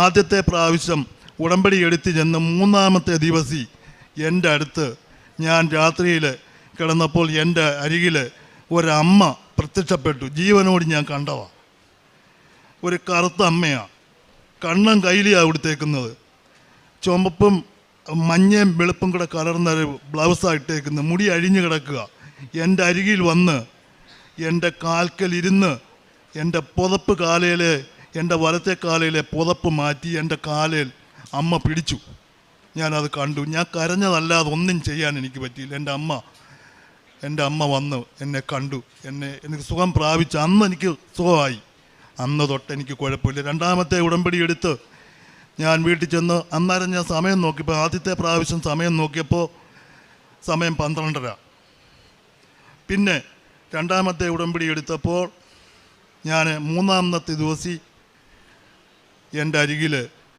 ആദ്യത്തെ പ്രാവശ്യം ഉടമ്പടി എടുത്ത് ചെന്ന് 3-ാമത്തെ ദിവസം എൻ്റെ അടുത്ത് ഞാൻ രാത്രിയിൽ കിടന്നപ്പോൾ എൻ്റെ അരികിൽ ഒരമ്മ പ്രത്യക്ഷപ്പെട്ടു. ജീവനോട് ഞാൻ കണ്ടവാ. ഒരു കറുത്ത അമ്മയാണ്. കണ്ണും കയ്യിലാണ് കൊടുത്തേക്കുന്നത്. ചുമപ്പും മഞ്ഞയും വെളുപ്പും കൂടെ കലർന്നൊരു ബ്ലൗസാണ് ഇട്ടേക്കുന്നത്. മുടി അഴിഞ്ഞു കിടക്കുക. എൻ്റെ അരികിൽ വന്ന് എൻ്റെ കാൽക്കലിരുന്ന് എൻ്റെ പുതപ്പ് കാലയിലെ, എൻ്റെ വലത്തെ കാലയിലെ പുതപ്പ് മാറ്റി എൻ്റെ കാലിൽ അമ്മ പിടിച്ചു. ഞാനത് കണ്ടു. ഞാൻ കരഞ്ഞതല്ലാതെ ഒന്നും ചെയ്യാൻ എനിക്ക് പറ്റിയില്ല. എൻ്റെ അമ്മ വന്ന് എന്നെ കണ്ടു. എനിക്ക് സുഖം പ്രാപിച്ചു. അന്ന് എനിക്ക് സുഖമായി. അന്ന് തൊട്ട് എനിക്ക് കുഴപ്പമില്ല. 2-ാമത്തെ ഉടമ്പടി എടുത്ത് ഞാൻ വീട്ടിൽ ചെന്ന് അന്നേരം ഞാൻ സമയം നോക്കിയപ്പോൾ, ആദ്യത്തെ പ്രാവശ്യം സമയം നോക്കിയപ്പോൾ സമയം 12:30. പിന്നെ 2-ാമത്തെ ഉടമ്പടി എടുത്തപ്പോൾ ഞാൻ 3-ാമത്തെ ദിവസം എൻ്റെ അരികിൽ